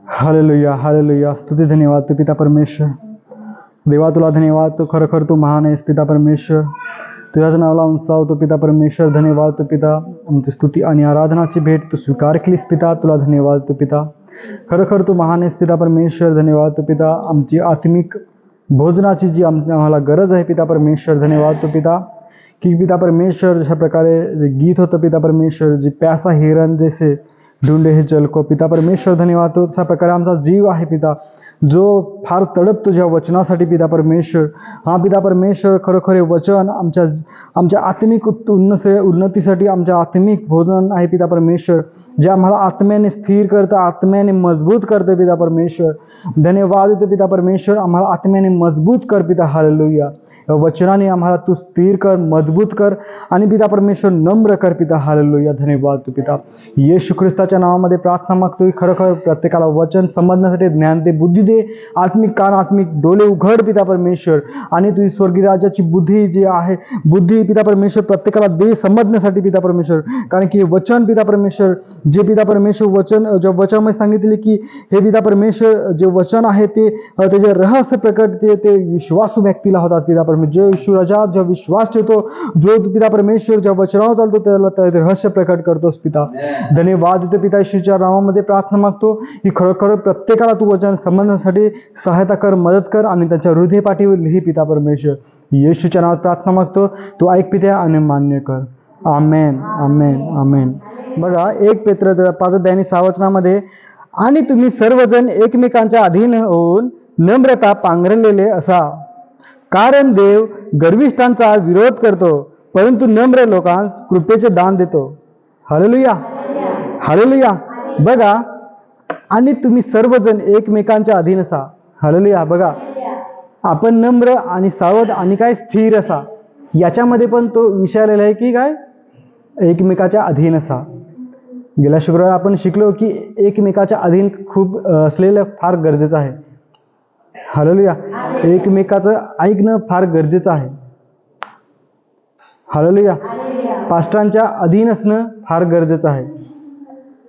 Hallelujah, hallelujah. स्तुती धन्यवाद तू पिता परमेश्वर. देवा तुला धन्यवाद. तू खरोखर तू महान आहेस पिता परमेश्वर. तुझ्याच नावाला उंचावतो पिता परमेश्वर. धन्यवाद तू पिता. आमची स्तुती आणि आराधनाची भेट तू स्वीकार केलीस पिता. तुला धन्यवाद तू पिता. खरोखर तू महान आहेस पिता परमेश्वर. धन्यवाद तू पिता. आमची आत्मिक भोजनाची जी आम्हाला गरज आहे पिता परमेश्वर. धन्यवाद तू पिता की पिता परमेश्वर जशा प्रकारे जे गीत होतं पिता परमेश्वर, जी प्यासा हिरण जैसे ढूंढे हे जल को पिता परमेश्वर. धन्यवाद तो तशा प्रकारे आमचा जीव आहे पिता, जो फार तडप तुझ्या वचनासाठी पिता परमेश्वर. हा पिता परमेश्वर, खरोखर हे वचन आमच्या आत्मिक उन्नतीसाठी आमच्या आत्मिक भोजन आहे पिता परमेश्वर, जे आम्हाला आत्म्याने स्थिर करतं, आत्म्याने मजबूत करतं पिता परमेश्वर. धन्यवाद देतो पिता परमेश्वर. आम्हाला आत्म्याने मजबूत कर पिता. हालेलुया. या वचनाने आम्हाला तू स्थिर कर, मजबूत कर आणि पिता परमेश्वर नम्र कर पिता. हालेलुया. धन्यवाद तू पिता. येशू ख्रिस्ताच्या नावामध्ये प्रार्थना मागतोय. खरोखर प्रत्येकाला वचन समजण्यासाठी ज्ञान दे, बुद्धी दे, आत्मिक कान, आत्मिक डोळे उघड पिता परमेश्वर. आणि तुझी स्वर्गीय राज्याची बुद्धी जी आहे, बुद्धी पिता परमेश्वर प्रत्येकाला दे समजण्यासाठी पिता परमेश्वर. कारण की हे वचन पिता परमेश्वर, जे पिता परमेश्वर वचन ज्या वचनामध्ये सांगितले की हे पिता परमेश्वर जे वचन आहे ते त्याचे रहस्य प्रकट ते विश्वासू व्यक्तीला होतात पिता परमेश्वर. जो येशू राजा जो विश्वास ठेवतो, जो पिता परमेश्वर ज्या वचनावर चालतो त्याला ते रहस्य प्रकट करतोस पिता. धन्यवाद देतो पिता. येशूच्या नावामध्ये प्रार्थना मागतो की खरोखर प्रत्येकाला तू वचन समजण्यासाठी सहायता कर, मदत कर आणि त्यांच्या हृदयपाठीवर लिही पिता परमेश्वर. येशूच्या नावात प्रार्थना मागतो. तू ऐक पित्या आणि मान्य कर. आमेन, आमेन, आमेन. बघा 1 पेत्र 5:6 वचनामध्ये, आणि तुम्ही सर्वजण एकमेकांच्या अधीन होऊन नम्रता पांघरलेले असा, कारण देव गर्विष्ठांचा विरोध करतो परंतु नम्र लोकांस कृपेचे दान देतो. Hallelujah, hallelujah. बघा, आणि तुम्ही सर्वजण एकमेकांच्या अधीन असा. हालेलुया. बघा, आपण नम्र आणि सावध आणि काय स्थिर असा, याच्यामध्ये पण तो विषय आलेला आहे की काय, एकमेकाच्या अधीन असा. गेल्या शुक्रवारी आपण शिकलो की एकमेकाच्या अधीन खूप असलेलं फार गरजेचं आहे. हालेलुया. एकमेकाचं ऐकणं फार गरजेचं आहे. हालेलुया. पास्टरांच्या अधीन असणं फार गरजेचं आहे.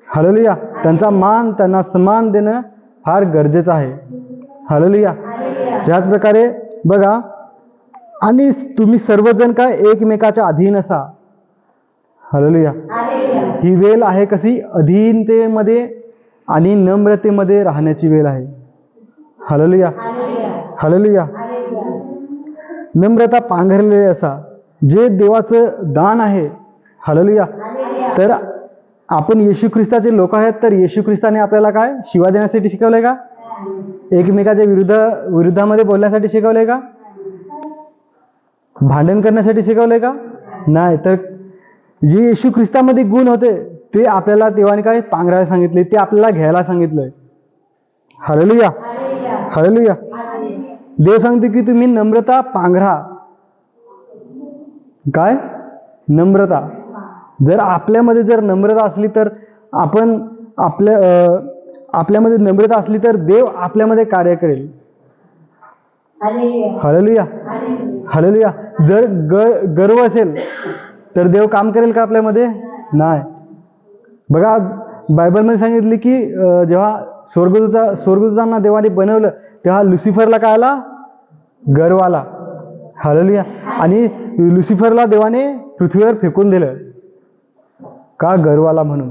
हालेलुया. त्यांचा मान, त्यांना सन्मान देणं फार गरजेचं आहे. हालेलुया. त्याच प्रकारे बघा, आणि तुम्ही सर्वजण काय एकमेकाच्या अधीन असा. हालेलुया. ही वेळ आहे कशी, अधीनतेमध्ये आणि नम्रतेमध्ये राहण्याची वेळ आहे. Hallelujah, hallelujah. नम्रता पांघरलेले असा, जे देवाचं दान आहे. हालेलुया. तर आपण येशू ख्रिस्ताचे लोक आहेत, तर येशू ख्रिस्ताने आपल्याला काय शिवा देण्यासाठी शिकवलंय का? एकमेकाच्या विरुद्धामध्ये बोलण्यासाठी शिकवलंय का? भांडण करण्यासाठी शिकवलंय का? नाही. तर जे येशू ख्रिस्तामध्ये गुण होते ते आपल्याला देवाने काय पांघरायला सांगितले, ते आपल्याला घ्यायला सांगितलंय. Hallelujah, hallelujah. देव सांगते की तुम्ही नम्रता पांघरा. काय? नम्रता. जर आपल्यामध्ये जर नम्रता असली तर आपण आपल्यामध्ये नम्रता असली तर देव आपल्यामध्ये कार्य करेल. Hallelujah, hallelujah. जर गर्व असेल तर देव काम करेल का आपल्यामध्ये? नाही. बघा, बायबलमध्ये सांगितले की जेव्हा स्वर्गदूतांना देवाने बनवलं तेव्हा लुसिफरला काय आला? गर्व आला. हालेलुया. आणि लुसिफरला देवाने पृथ्वीवर फेकून दिलं. का? गर्व आला म्हणून.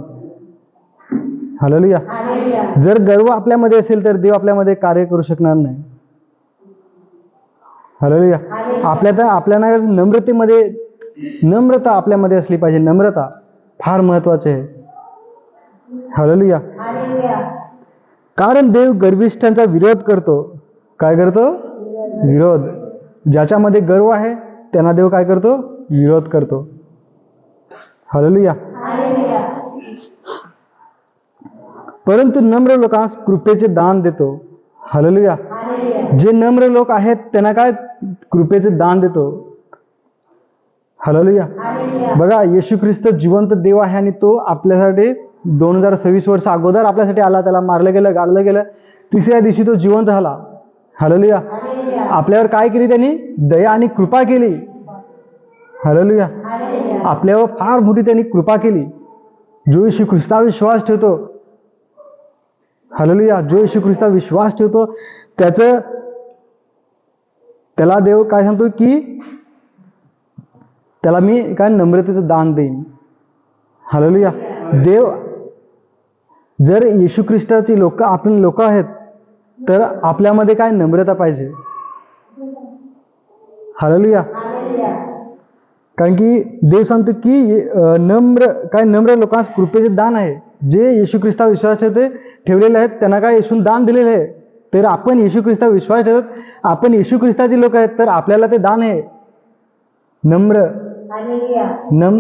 हालेलुया. जर गर्व आपल्यामध्ये असेल तर देव आपल्यामध्ये कार्य करू शकणार नाही. हालेलुया. आपल्याला नम्रतेमध्ये, नम्रता आपल्यामध्ये असली पाहिजे. नम्रता फार महत्वाचे आहे. हालेलुया. कारण देव गर्विष्ठांचा विरोध करतो. काय करतो? विरोध. ज्याच्यामध्ये गर्व आहे त्यांना देव काय करतो? विरोध करतो. हालेलुया. परंतु नम्र लोकांस कृपेचे दान देतो. हालेलुया. जे नम्र लोक आहेत त्यांना काय कृपेचे दान देतो. हालेलुया. बघा, येशू ख्रिस्त जिवंत देव आहे आणि तो आपल्यासाठी 2026 वर्ष अगोदर आपल्यासाठी आला. त्याला मारलं गेलं, गाडलं गेलं, तिसऱ्या दिवशी तो जिवंत झाला. हालेलुया. आपल्यावर काय केली त्यांनी? दया आणि कृपा केली. हालेलुया. आपल्यावर फार मोठी त्यांनी कृपा केली. जो येशू ख्रिस्तावर विश्वास ठेवतो हालेलुया. जो येशू ख्रिस्तावर विश्वास ठेवतो त्याला देव काय सांगतो की त्याला मी काय नम्रतेचं दान देईन. हालेलुया. देव जर येशू ख्रिस्ताची आपण लोक आहेत तर आपल्यामध्ये काय नम्रता पाहिजे. हालेलुया. कारण की देव सांगतो की नम्र लोकांस कृपेचे दान आहे. जे येशू ख्रिस्तावर विश्वास ठेवलेले आहेत त्यांना काय येशून दान दिलेले आहे. तर आपण येशू ख्रिस्तावर विश्वास ठेवत आपण येशू ख्रिस्ताचे लोक आहेत तर आपल्याला ते दान आहे.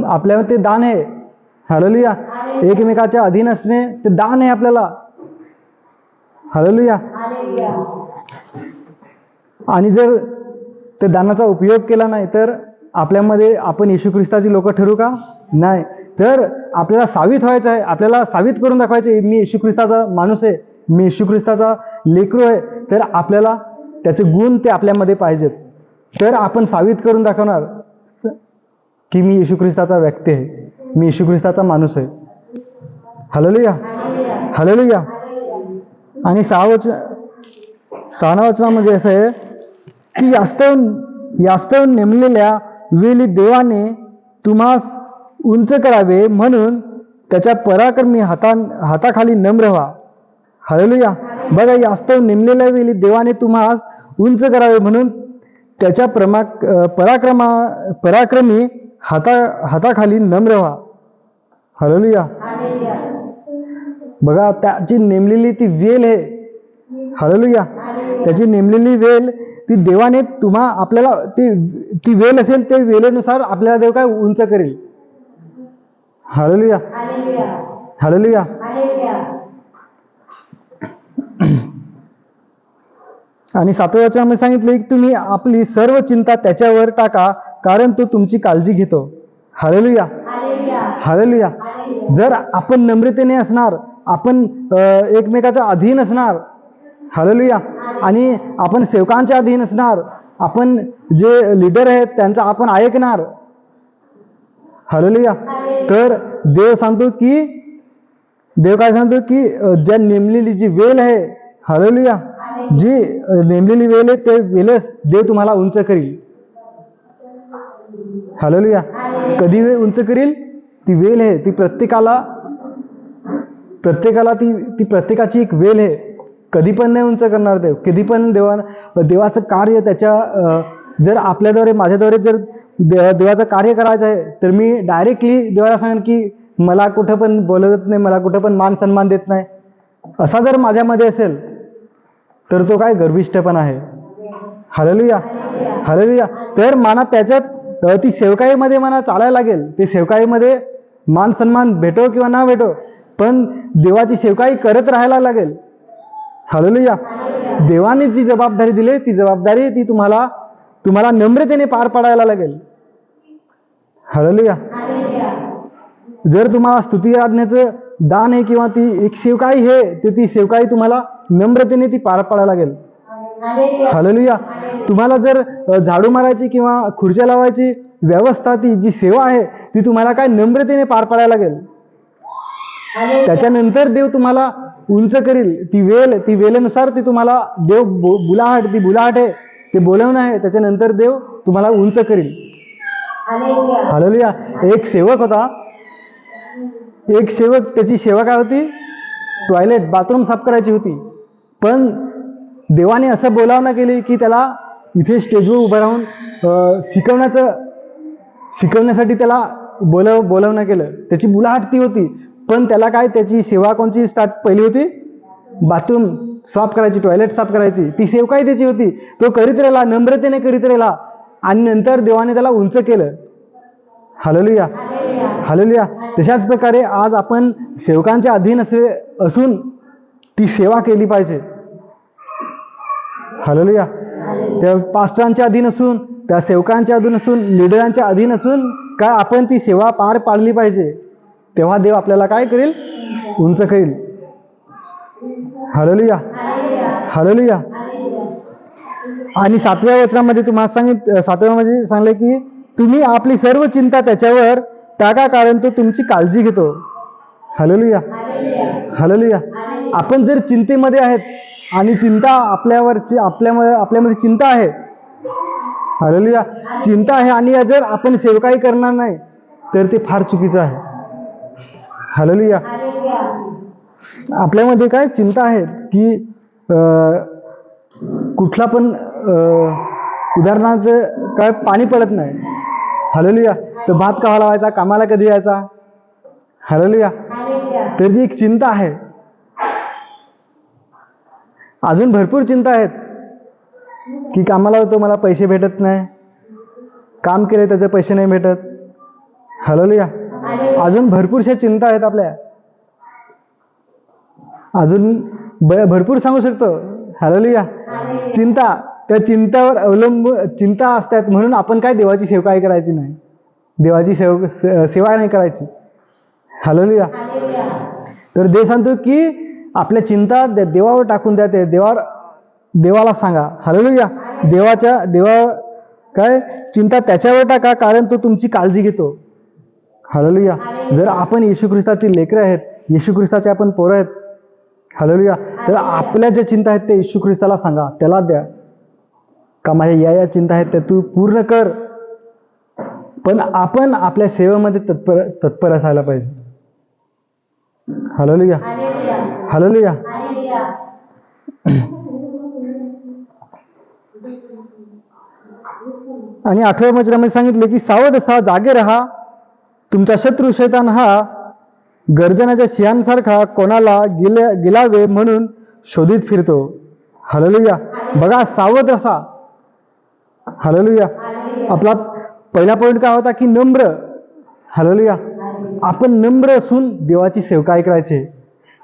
आपल्याला ते दान आहे. हालेलुया. एकमेकाच्या अधीन असणे ते दान आहे आपल्याला. हालेलुया. आणि जर ते दानाचा उपयोग केला नाही तर आपल्यामध्ये आपण येशू ख्रिस्ताची लोक ठरू का? नाही. तर आपल्याला साबित व्हायचं आहे. आपल्याला साबित करून दाखवायचे मी येशू ख्रिस्ताचा माणूस आहे, मी येशू ख्रिस्ताचा लेकरू आहे. तर आपल्याला त्याचे गुण ते आपल्यामध्ये पाहिजेत. तर आपण साबित करून दाखवणार की मी येशू ख्रिस्ताचा व्यक्ती आहे, मी येशू ख्रिस्ताचा माणूस आहे. हालेलुया. हालेलुया. आणि 6व्या वचनामध्ये असं आहे की यास्तव नेमलेल्या वेळी देवाने तुम्हास उंच करावे म्हणून त्याच्या पराक्रमी हाताखाली नम्र व्हा. हालेलुया. बघा, यास्तव नेमलेल्या वेळी देवाने तुम्हास उंच करावे म्हणून त्याच्या पराक्रमी हाताखाली नम्र व्हा. हालेलुया. बघा, त्याची नेमलेली ती वेल आहे. हालेलुया. त्याची नेमलेली वेल ती देवाने आपल्याला ती वेल असेल ते वेलेनुसार आपल्याला देव काय उंच करेल. हालेलुया. हालेलुया. आणि 7व्या वचनामध्ये सांगितले की तुम्ही आपली सर्व चिंता त्याच्यावर टाका कारण तो तुमची काळजी घेतो. हालेलुया. हालेलुया. जर आपण नम्रतेने असणार, आपण एकमेकाच्या अधीन असणार. हालेलुया. आणि आपण सेवकांच्या अधीन असणार, आपण जे लीडर आहेत त्यांचा आपण ऐकणार. हालेलुया. तर देव काय सांगतो की ज्या नेमलेली जी वेल आहे, हालेलुया, जी नेमलेली वेल आहे ते वेलच देव तुम्हाला उंच करील. हालेलुया. कधी वेळ उंच करील? ती वेल आहे, ती प्रत्येकाला ती प्रत्येकाची एक वेल आहे. कधी पण नाही उंच करणार देव. कधी पण देवाचं कार्य जर आपल्याद्वारे माझ्याद्वारे जर देवाचं कार्य करायचं आहे तर मी डायरेक्टली देवाला सांगेन की मला कुठं पण बोलवत नाही, मला कुठं पण मान सन्मान देत नाही. असा जर माझ्यामध्ये असेल तर तो काय गर्विष्ठपणा आहे. हालेलुया. हालेलुया. तर मला त्याच्यात ती सेवकाईमध्ये मला चालायला लागेल. ती सेवकाईमध्ये मान सन्मान भेटो किंवा ना भेटो पण देवाची सेवकाई करत राहायला लागेल. हालेलुया. देवाने जी जबाबदारी दिली ती जबाबदारी ती तुम्हाला नम्रतेने पार पाडायला लागेल. हालेलुया. जर तुम्हाला स्तुती आराधनेचं दान आहे किंवा ती एक सेवकाई आहे तर ती सेवकाई तुम्हाला नम्रतेने ती पार पाडायला लागेल. हालेलुया. तुम्हाला जर झाडू मारायची किंवा खुर्च्या लावायची व्यवस्था ती जी सेवा आहे ती तुम्हाला काय नम्रतेने पार पाडायला लागेल. त्याच्यानंतर देव तुम्हाला उंच करील. ती वेलेनुसार ती तुम्हाला देव बुलाहट आहे, ते बोलवणं आहे. त्याच्यानंतर देव तुम्हाला उंच करील. हालेलुया. एक सेवक होता. त्याची सेवा काय होती? टॉयलेट, बाथरूम साफ करायची होती. पण देवाने असं बोलावणं केली की त्याला इथे स्टेजवर उभं राहून शिकवण्यासाठी त्याला बोलावणं केलं. त्याची बुलाहट ती होती. पण त्याला काय, त्याची सेवा कोणची पहिली होती? बाथरूम साफ करायची, टॉयलेट साफ करायची. ती सेवकाही त्याची होती. तो करीत राहिला, नम्रतेने करीत राहिला आणि नंतर देवाने त्याला उंच केलं. हालेलुया. हालेलुया. तशाच प्रकारे आज आपण सेवकांच्या अधीन असून ती सेवा केली पाहिजे. हालेलुया. त्या पास्टरांच्या अधीन असून, त्या सेवकांच्या अधीन असून, लीडरांच्या अधीन असून काय आपण ती सेवा पार पाडली पाहिजे. तेव्हा देव आपल्याला काय करेल? उंच करेल. हालेलुया. हालेलुया. आणि 7व्या वचनामध्ये तुम्हाला 7व्यामध्ये सांगले की तुम्ही आपली सर्व चिंता त्याच्यावर टाका कारण तो तुमची काळजी घेतो. हालेलुया. हालेलुया. आपण जर चिंतेमध्ये आहेत आणि चिंता आपल्यामध्ये चिंता आहे, हालेलुया, चिंता आहे आणि जर आपण सेवकाई करणार नाही तर ते फार चुकीचं आहे. हालेलुया. आपल्यामध्ये काय चिंता आहे की कुठला पण उदाहरणार्थ काय पाणी पडत नाही, हालेलुया, तर भात कवा लावायचा, कामाला कधी यायचा, हालेलुया, तर ती एक चिंता आहे. अजून भरपूर चिंता आहेत की कामाला होतो मला पैसे भेटत नाही, काम केले त्याचे पैसे नाही भेटत, हालेलुया. अजून भरपूरशा चिंता आहेत आपल्या, अजून भरपूर सांगू शकतो, हालेलुया. चिंता, त्या चिंतावर चिंता असतात म्हणून आपण काय देवाची सेवकाई करायची नाही, देवाची सेवा नाही करायची, हालेलुया. तर देव सांगतो की आपल्या चिंता देवावर टाकून द्या, ते देवाला सांगा, हालेलुया. देवा काय चिंता त्याच्यावर टाका, कारण तो तुमची काळजी घेतो, हालेलुया. जर आपण येशू ख्रिस्ताची लेकरं आहेत, येशू ख्रिस्ताचे आपण पोरं आहेत, हालेलुया, तर आपल्या ज्या चिंता आहेत ते येशू ख्रिस्ताला सांगा, त्याला द्या, का माझ्या या चिंता आहेत त्या तू पूर्ण कर. पण आपण आपल्या सेवेमध्ये तत्पर असायला पाहिजे, हालेलुया, हालेलुया. आणि 8व्या वचनामध्ये सांगितले की सावध असा, जागे रहा, तुमचा शत्रू शैतान हा गर्जनाच्या सिंहासारखा कोणाला गिलावे म्हणून शोधित फिरतो, हालेलुया. बघा, सावध असा, हालेलुया. आपला पहिला पॉईंट काय होता की नम्र, हालेलुया. आपण नम्र असून देवाची सेवकाई करायची,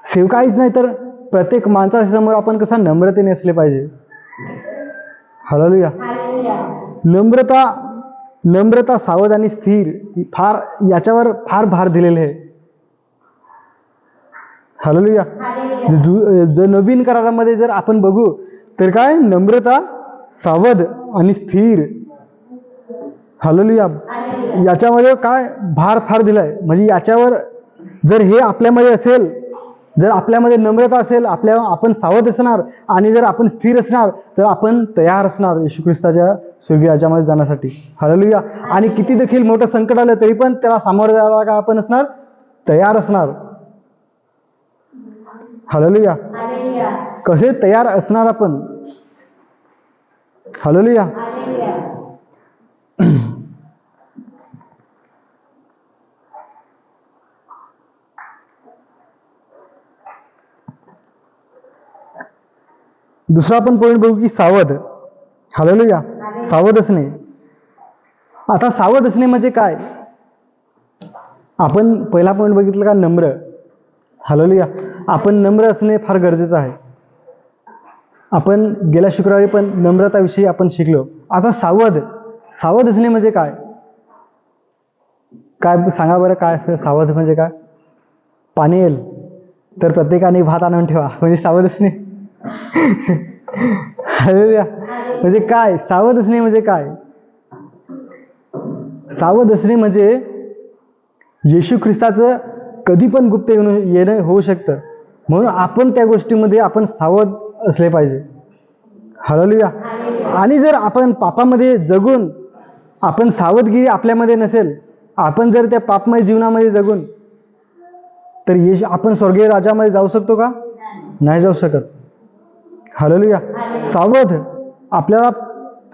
सेवकाईच नाही तर प्रत्येक माणसासमोर आपण कसा नम्रतेने असले पाहिजे, हालेलुया. नम्रता, सावध आणि स्थिर, फार याच्यावर फार भार दिलेले आहे, हालेलुया. जर नवीन करारामध्ये जर आपण बघू तर काय नम्रता, सावध आणि स्थिर, हालेलुया, याच्यामध्ये काय भार फार दिलाय. म्हणजे याच्यावर जर हे आपल्यामध्ये असेल, जर आपल्यामध्ये नम्रता असेल, आपण सावध असणार आणि जर आपण स्थिर असणार तर आपण तयार असणार येशू ख्रिस्ताच्या स्वर्गीय राज्यामध्ये जाण्यासाठी, हालेलुया. आणि किती देखील मोठं संकट आलं तरी पण त्याला सामोरं जायला का आपण असणार, तयार असणार, हालेलुया. कसे तयार असणार आपण, हालेलुया. दुसरा आपण पॉईंट बघू की सावध, हालेलुया, सावध असणे. आता सावध असणे म्हणजे काय, आपण पहिला पॉईंट बघितलं का नम्र, हालेलुया. आपण नम्र असणे फार गरजेचं आहे. आपण गेल्या शुक्रवारी पण नम्रताविषयी आपण शिकलो. आता सावध असणे म्हणजे काय, काय सांगा बरं, काय असं सावध म्हणजे काय. पाणी येईल तर प्रत्येकाने भात आणून ठेवा, म्हणजे सावध असणे, हालेलुया. म्हणजे काय सावध असणे म्हणजे काय, सावध असणे म्हणजे येशू ख्रिस्ताचं कधी पण गुप्त येणं होऊ शकतं, म्हणून आपण त्या गोष्टीमध्ये आपण सावध असले पाहिजे, हालेलुया. आणि जर आपण पापामध्ये जगून आपण सावधगिरी आपल्यामध्ये नसेल, आपण जर त्या पापमय जीवनामध्ये जगून तर आपण स्वर्गीय राज्यामध्ये जाऊ शकतो का, नाही जाऊ शकत, हालेलुया. आपल्याला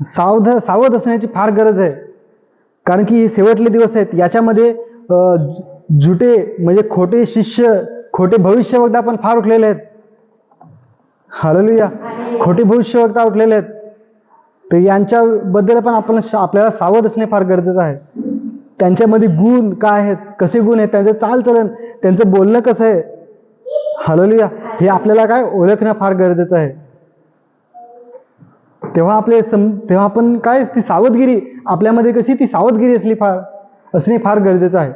सावध असण्याची फार गरज आहे, कारण की हे शेवटले दिवस आहेत. याच्यामध्ये झुटे म्हणजे खोटे शिष्य, खोटे भविष्यवक्ता पण फार उठलेले आहेत, हालेलुया. खोटे भविष्यवक्ता उठलेले आहेत, तर यांच्याबद्दल पण आपल्याला सावध असणे फार गरजेचं आहे. त्यांच्यामध्ये गुण काय आहेत, कसे गुण आहेत, त्यांचं चालचलन, त्यांचं बोलणं कसं आहे, हालेलुया, हे आपल्याला काय ओळखणं फार गरजेचं आहे. तेव्हा आपण काय ती सावधगिरी आपल्यामध्ये कशी ती सावधगिरी असणे फार गरजेचं आहे,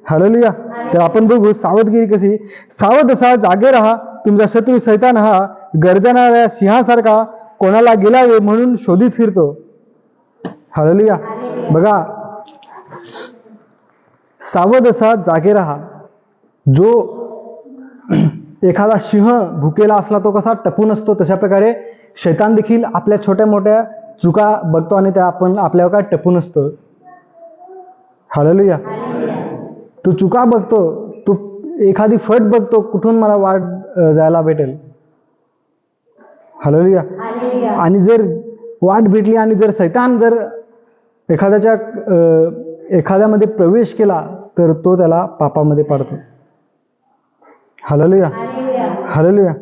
हालेलुया. तर आपण बघू सावधगिरी कशी. सावध असा, जागे राहा, तुमचा शत्रू शैतान हा गर्जणाऱ्या सिंहासारखा कोणाला गिलावे म्हणून शोधित फिरतो, हालेलुया. बघा, सावध असा, जागे राहा. जो एखादा सिंह भुकेला असला तो कसा टपून असतो, तशा प्रकारे शैतान देखील आपल्या छोट्या मोठ्या चुका बघतो आणि त्या आपण आपल्यावर काय टपून असतो. हालेलुया. तू चुका बघतो, तू एखादी फट बघतो, कुठून मला वाट जायला भेटेल. हालेलुया. आणि जर वाट भेटली आणि जर शैतान जर एखाद्यामध्ये प्रवेश केला तर तो त्याला पापामध्ये पाडतो. हालेलुया. हालेलुया.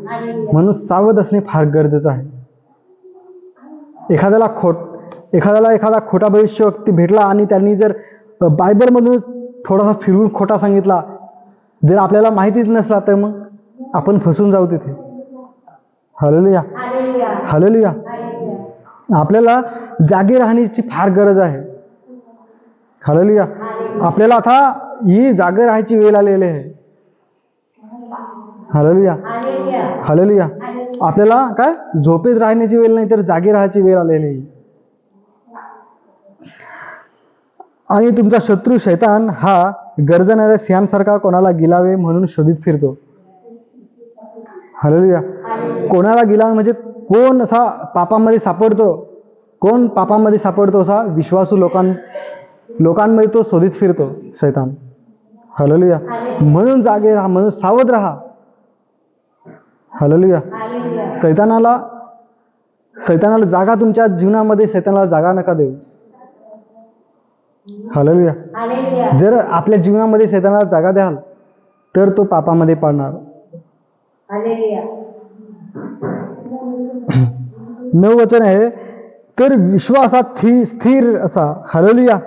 म्हणून सावध असणे फार गरजेचं आहे. एखाद्याला एखादा खोटा भविष्यवक्ती भेटला आणि त्यांनी जर बायबलमधून थोडासा फिरून खोटा सांगितला, जर आपल्याला माहितीच नसला तर मग आपण फसून जाऊ तिथे. हालेलुया. हालेलुया. आपल्याला जागे राहण्याची फार गरज आहे. हालेलुया. आपल्याला आता ही जागे राहायची वेळ आलेली आहे. हालेलुया. हालेलुया. आपल्याला काय झोपेत राहण्याची वेळ नाही तर जागे राहायची वेळ आलेली आहे. आणि तुमचा शत्रू शैतान हा गर्जणाऱ्या सिंहासारखा कोणाला गिलावे म्हणून शोधित फिरतो. हालेलुया. कोणाला गिलावे म्हणजे कोण असा पापामध्ये सापडतो, कोण पापामध्ये सापडतो असा विश्वासू लोकांमध्ये तो शोधित फिरतो शैतान. हालेलुया. म्हणून जागे राहा, म्हणून सावध राहा. हालेलुया. शैतानाला जागा तुमच्या जीवनामध्ये शैतानाला जागा नका देऊ. हालेलुया. जर आपल्या जीवनामध्ये शैतानाला जागा द्याल तर तो पापामध्ये पाडणार. 9 वचन आहे, तर विश्वासात स्थिर असा. हालेलुया.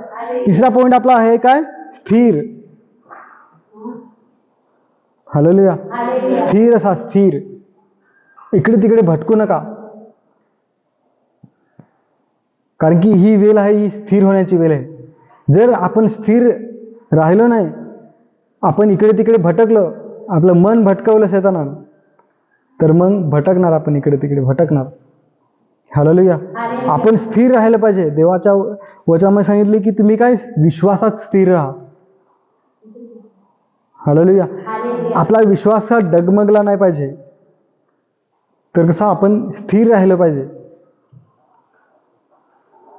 तिसरा पॉइंट आपला आहे काय? स्थिर. हालेलुया. स्थिर असा, स्थिर. इकडे तिकडे भटकू नका, कारण की ही वेळ आहे, ही स्थिर होण्याची वेळ आहे. जर आपण स्थिर राहिलो नाही, आपण इकडे तिकडे भटकलो, आपलं मन भटकवलं शैतानानं, तर मग भटकणार, आपण इकडे तिकडे भटकणार. हालेलुया. आपण स्थिर राहायला पाहिजे. देवाच्या वचनामध्ये सांगितले की तुम्ही काय विश्वासात स्थिर राहा. हालेलुया. आपला विश्वास हा डगमगला नाही पाहिजे, तर कसं आपण स्थिर राहिलं पाहिजे.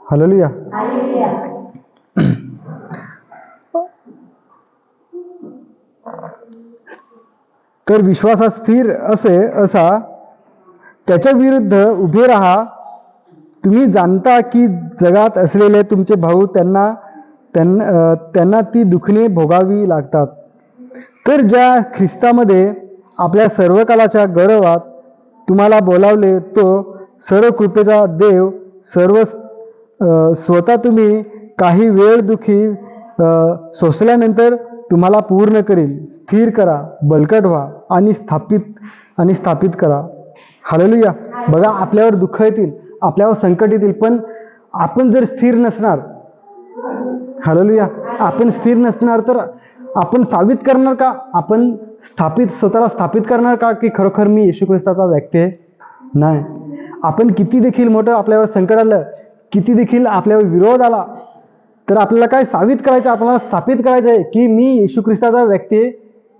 हालेलुया. तर विश्वासात स्थिर असा त्याच्या विरुद्ध उभे राहा. तुम्ही जाणता की जगात असलेले तुमचे भाऊ त्यांना ती दुखणे भोगावी लागतात. तर ज्या ख्रिस्तामध्ये आपल्या सर्व काळाच्या गौरवात तुम्हाला बोलावले, तो सर्व कृपेचा देव स्वतः तुम्ही काही वेळ दुखी सोसल्यानंतर तुम्हाला पूर्ण करील. स्थिर करा, बलकट व्हा आणि स्थापित करा. हालेलुया. बघा, आपल्यावर दुःख येतील, आपल्यावर संकट येतील, पण आपण जर स्थिर नसणार, हालेलुया, आपण स्थिर नसणार तर आपण साबित करणार का? आपण स्वतःला स्थापित करणार का की खरोखर मी येशू ख्रिस्ताचा व्यक्ती आहे? नाही. आपण किती देखील मोठं आपल्यावर संकट आलं, किती देखील आपल्यावर विरोध आला, तर आपल्याला काय साबित करायचं, आपल्याला स्थापित करायचं आहे की मी येशू ख्रिस्ताचा व्यक्ती आहे.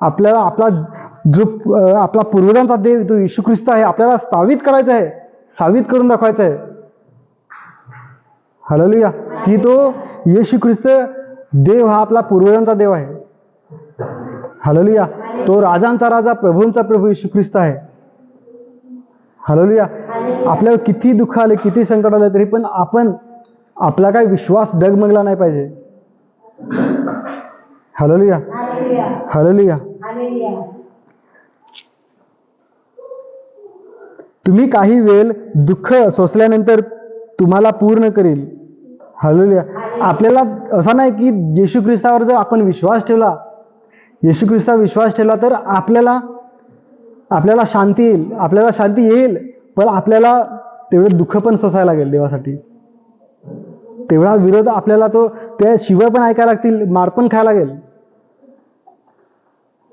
आपल्याला आपला पूर्वजांचा देव तो येशू ख्रिस्त आहे, आपल्याला साबित करायचं आहे, साबित करून दाखवायचं आहे. हालेलुया. की तो येशू ख्रिस्त देव हा आपला पूर्वजांचा देव आहे. हालेलुया. तो राजांचा राजा, प्रभूंचा प्रभू येशू ख्रिस्त आहे. हालेलुया. आपल्यावर किती दुःख आले, किती संकट आले, तरी पण आपला काय विश्वास डगमगला नाही पाहिजे. हालेलुया. हालेलुया. तुम्ही काही वेळ दुःख सोसल्यानंतर तुम्हाला पूर्ण करील. हालेलुया. आपल्याला असं नाही की येशू ख्रिस्तावर जर आपण विश्वास ठेवला, येशू ख्रिस्तावर विश्वास ठेवला तर आपल्याला शांती येईल, आपल्याला शांती येईल, पण आपल्याला तेवढं दुःख पण सोसायला लागेल देवासाठी. तेवढा विरोध आपल्याला त्या शिव्या पण ऐकायला लागतील, मार पण खायला लागेल.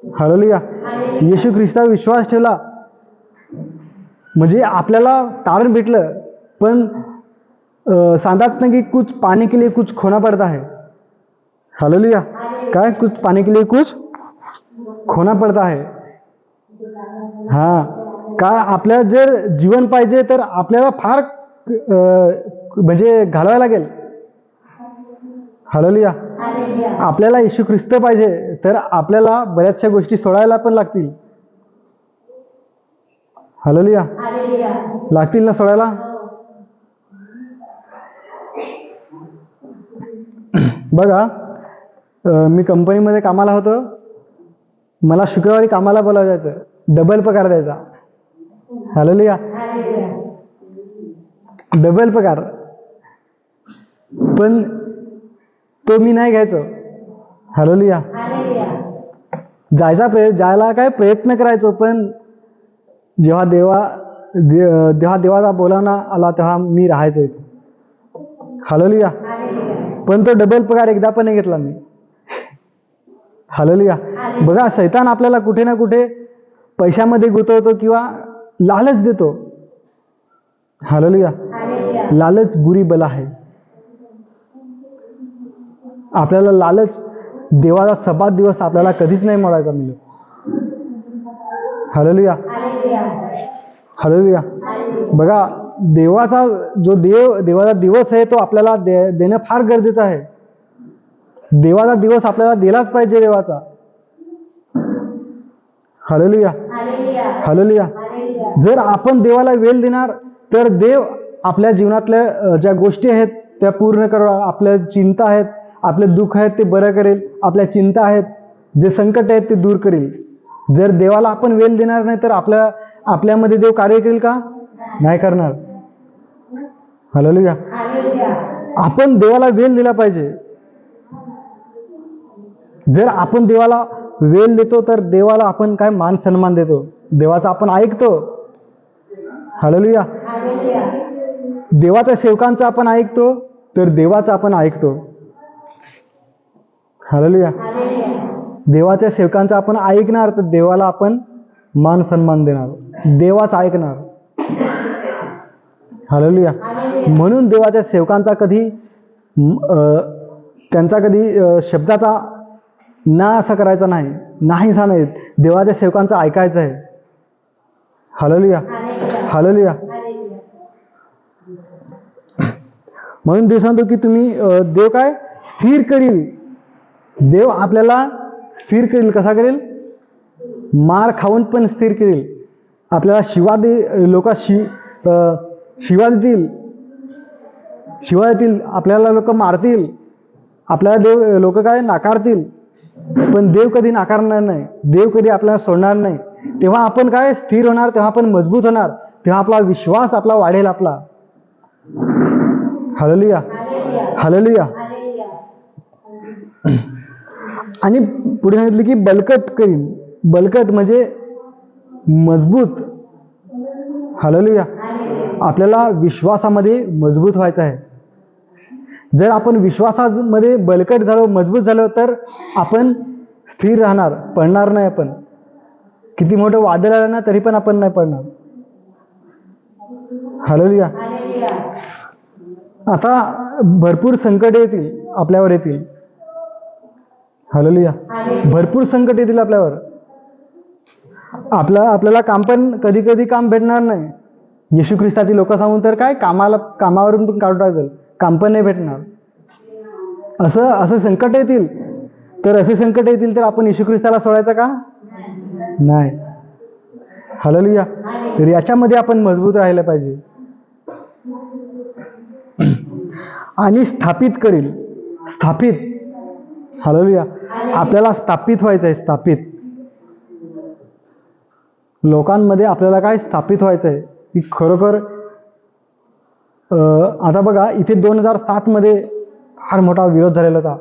हालेलुया. येशू ख्रिस्तावर विश्वास ठेवला म्हणजे आपल्याला तारण भेटलं, पण सांगतात ना की कुछ पाने के लिए कुछ खोना पड़ता है. हालेलुया. काय? कुछ पाने के लिए कुछ खोना पड़ता है. हा, काय आपल्याला जर जीवन पाहिजे तर आपल्याला फार म्हणजे घालवायला लागेल. हालेलुया. आपल्याला येशू ख्रिस्त पाहिजे तर आपल्याला बऱ्याचशा गोष्टी सोडायला पण लागतील. हालेलुया. लागतील ना सोडायला. बघा, मी कंपनीमध्ये कामाला होतो. मला शुक्रवारी कामाला बोलावलं जायचं, डबल पगार द्यायचा. हालेलुया. डबल पगार, पण तो मी नाही घ्यायचो. हालेलुया. जायला काय प्रयत्न करायचो, पण जेव्हा देवाचा बोलावणा आला तेव्हा मी राहायचो इथे. हालेलुया. पण तो डबल पगार एकदा पण नाही घेतला मी. हालेलुया. बघा, सैतान आपल्याला कुठे ना कुठे पैशामध्ये गुंतवतो किंवा लालच देतो. हालेलुया. लालच बुरी बला आहे. आपल्याला लालच, देवाचा सबात दिवस आपल्याला कधीच नाही मोडायचा मिळेल. हालेलुया. हालेलुया. बघा, देवाचा दिवस आहे तो आपल्याला देणं फार गरजेचं आहे. देवाचा दिवस आपल्याला दिलाच पाहिजे देवाचा. हालेलुया. हालेलुया. जर आपण देवाला वेळ देणार तर देव आपल्या जीवनातल्या ज्या गोष्टी आहेत त्या पूर्ण करणार. आपल्या चिंता आहेत, आपले दुःख आहेत ते बरं करेल. आपल्या चिंता आहेत, जे संकट आहेत ते दूर करेल. जर देवाला आपण वेळ देणार नाही तर आपल्यामध्ये देव कार्य करेल का? नाही करणार. हालेलुया. आपण देवाला वेळ दिला पाहिजे. जर आपण देवाला वेळ देतो तर देवाला आपण काय मान सन्मान देतो, देवाचा आपण ऐकतो. हालेलुया. देवाच्या सेवकांचा आपण ऐकतो तर देवाचा आपण ऐकतो. हालेलुया. देवाच्या सेवकांचा आपण ऐकणार तर देवाला आपण मान सन्मान देणार, देवाचा ऐकणार. हालेलुया. म्हणून देवाच्या सेवकांचा कधी त्यांचा कधी शब्दाचा ना असा करायचा नाही, नाही सांगायचं. देवाच्या सेवकांचा ऐकायचं आहे. हालेलुया. हालेलुया. म्हणून देव सांगतो की तुम्ही देव काय स्थिर करील. देव आपल्याला स्थिर करील. कसा करेल? मार खाऊन पण स्थिर करेल. आपल्याला लोक शिवा देतील, आपल्याला लोक मारतील, आपल्याला लोक काय नाकारतील, पण देव कधी नाकारणार नाही. देव कधी आपल्याला सोडणार नाही. तेव्हा आपण काय स्थिर होणार, तेव्हा आपण मजबूत होणार, तेव्हा आपला विश्वास आपला वाढेल आपला. हालेलुया. हालेलुया. आणि पुढे सांगितलं की बलकट करीन. बलकट म्हणजे मजबूत. हालेलुया. आपल्याला विश्वासामध्ये मजबूत व्हायचं आहे. जर आपण विश्वासामध्ये बलकट झालो, मजबूत झालो तर आपण स्थिर राहणार, पडणार नाही. आपण किती मोठं वादळ आलं ना तरी पण आपण नाही पडणार. हालेलुया. आता भरपूर संकट येतील, आपल्यावर येतील. हालेलुया. भरपूर संकट येतील आपल्यावर. आपल्याला काम पण कधी कधी काम भेटणार नाही. येशू ख्रिस्ताची लोक सांगून तर काय कामावरून पण काढून टाकायचं, काम पण नाही भेटणार. असं संकट येतील. तर असे संकट येतील तर आपण येशू ख्रिस्ताला सोडायचं का? नाही. हालेलुया. तर याच्यामध्ये आपण मजबूत राहायला पाहिजे. आणि स्थापित करील. स्थापित. हालेलुया. आपल्याला स्थापित व्हायचं आहे. स्थापित. लोकांमध्ये आपल्याला काय स्थापित व्हायचं आहे की खरोखर. आता बघा, इथे 2007 मध्ये फार मोठा विरोध झालेला होता,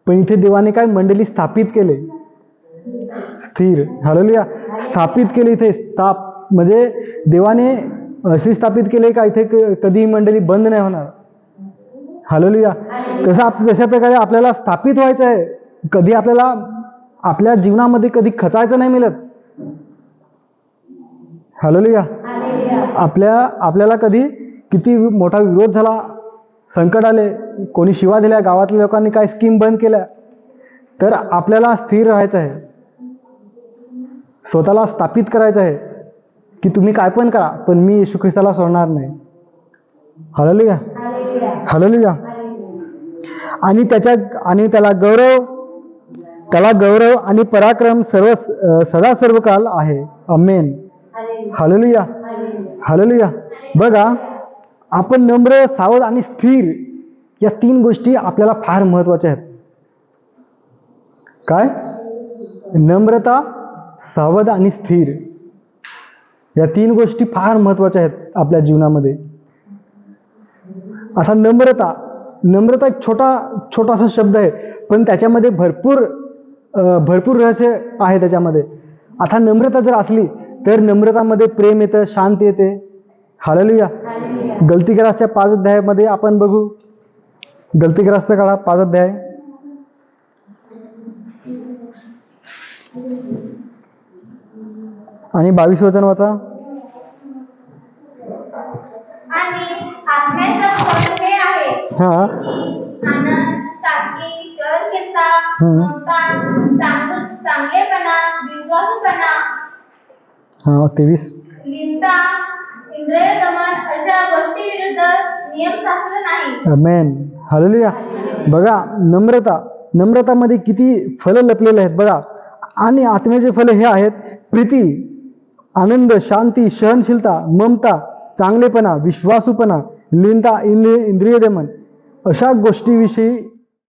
पण इथे देवाने काय मंडळी स्थापित केले. स्थिर. हालेलुया. स्थापित केले. इथे म्हणजे देवाने असे स्थापित केले का इथे कधी मंडळी बंद नाही होणार. हालेलुया. तशा प्रकारे आपल्याला स्थापित व्हायचं आहे. कधी आपल्याला आपल्या जीवनामध्ये कधी खचायचं नाही मिळत. हालेलुया. आपल्याला कधी किती मोठा विरोध झाला, संकट आले, कोणी शिवा दिल्या, गावातल्या लोकांनी काय स्कीम बंद केल्या, तर आपल्याला स्थिर राहायचं आहे. स्वतःला स्थापित करायचं आहे की तुम्ही काय पण करा, पण मी येशू ख्रिस्ताला सोडणार नाही. Hallelujah, hallelujah. आणि त्याला गौरव आणि पराक्रम सदा सर्व काल आहे. आमेन. Hallelujah, hallelujah. बघा, आपण नम्र, सावध आणि स्थिर या 3 गोष्टी आपल्याला फार महत्वाच्या आहेत. काय? नम्रता, सावध आणि स्थिर या 3 गोष्टी फार महत्वाच्या आहेत आपल्या जीवनामध्ये. असा नम्रता एक छोटासा शब्द आहे, पण त्याच्यामध्ये भरपूर रहस्य आहे त्याच्यामध्ये. आता नम्रता जर असली तर नम्रतामध्ये प्रेम येतं, शांती येते. हालेलुया. गलतीग्रस्तच्या 5 अध्यायामध्ये आपण बघू. गलतीग्रस्त काळा 5 अध्याय आणि 22 वचन वाचा. हा, हा 23. आमेन. हालेलुया. बघा, नम्रतामध्ये किती फल लपलेले आहेत बघा. आणि आत्म्याचे फल हे आहेत: प्रीती, आनंद, शांती, सहनशीलता, ममता, चांगलेपणा, विश्वासूपणा, लीनता, इंद्रिय दमन. अशा गोष्टीविषयी